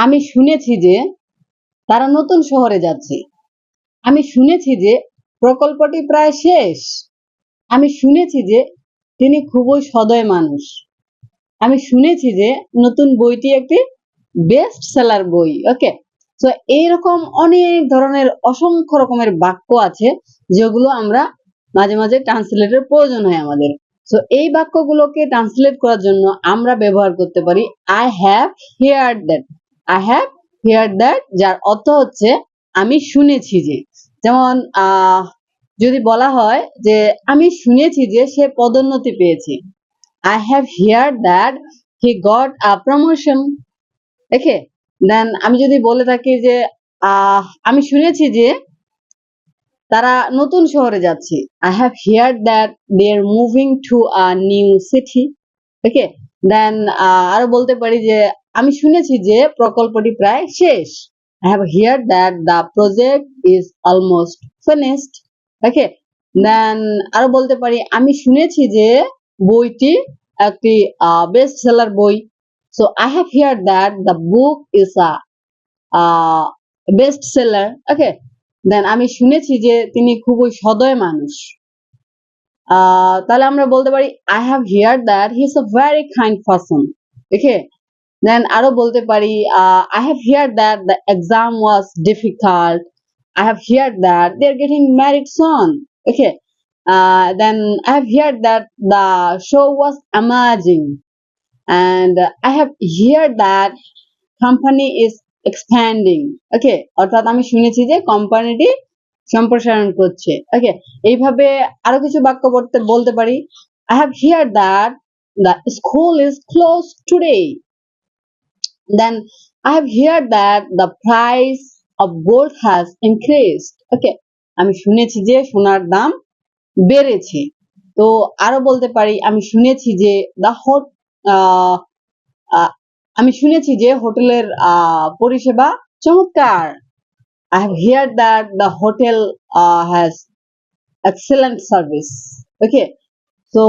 আমি শুনেছি যে তারা নতুন শহরে যাচ্ছে। আমি শুনেছি যে প্রকল্পটি প্রায় শেষ। আমি শুনেছি যে তিনি খুবই সদয় মানুষ। আমি শুনেছি যে নতুন বইটি একটি বেস্ট সেলার বই। ওকে, তো এইরকম অনেক ধরনের অসংখ্য রকমের বাক্য আছে যেগুলো আমরা মাঝে মাঝে ট্রান্সলেটের প্রয়োজন হয় আমাদের। তো এই বাক্যগুলোকে ট্রান্সলেট করার জন্য আমরা ব্যবহার করতে পারি I have heard that. I have heard that, যার অর্থ হচ্ছে আমি শুনেছি যে। যেমন যদি বলা হয় যে আমি শুনেছি যে সে পদোন্নতি পেয়েছে, I have heard that he got a promotion. Okay, then আমি যদি বলে থাকি যে আমি শুনেছি যে তারা নতুন শহরে যাচ্ছে, I have heard that they are moving to a new city. ওকে, দেন আরো বলতে পারি যে আমি শুনেছি যে প্রকল্পটি প্রায় শেষ, I have heard that the project is almost finished. ওকে, দেন আরো বলতে পারি আমি শুনেছি যে বইটি একটি বেস্ট সেলার বই, so I have heard that the book is a best seller. Okay, then আমি শুনেছি যে তিনি খুবই সদয় মানুষ, তাহলে আমরা বলতে পারি I have heard that he is a very kind person. ওকে, দেন আরো বলতে পারি I have heard that the exam was difficult. I have heard that they are getting married soon. Okay, then I have heard that the show was amazing, and I have heard that company is expanding. Okay, অর্থাৎ আমি শুনেছি যে কোম্পানিটি সম্প্রসারণ করছে। ওকে, এইভাবে আরো কিছু বাক্য বলতে পারি I have heard that the school is closed today. Then I have heard that the price of gold has increased. Okay, আমি শুনেছি যে সোনার দাম বেড়েছে। তো আরো বলতে পারি আমি শুনেছি যে আমি শুনেছি যে হোটেলের পরিষেবা চমৎকার। I have heard that the hotel has excellent service. Okay, so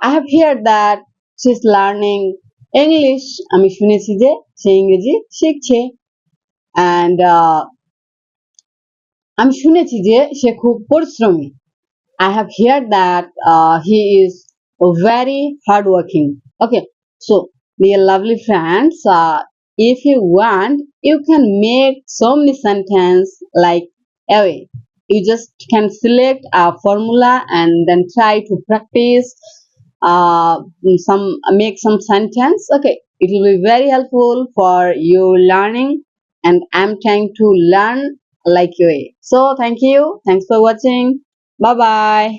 I have heard that she's learning English. আমি শুনেছি যে সে ইংরেজি শিখছে। and আমি শুনেছি যে সে খুব পরিশ্রমী। I have heard that he is very hardworking. Okay, so dear lovely friends, if you want, you can make so many sentences like away. You just can select a formula and then try to practice make some sentence. Okay, it will be very helpful for you learning, and I'm trying to learn like you. So thank you. Thanks for watching. Bye bye.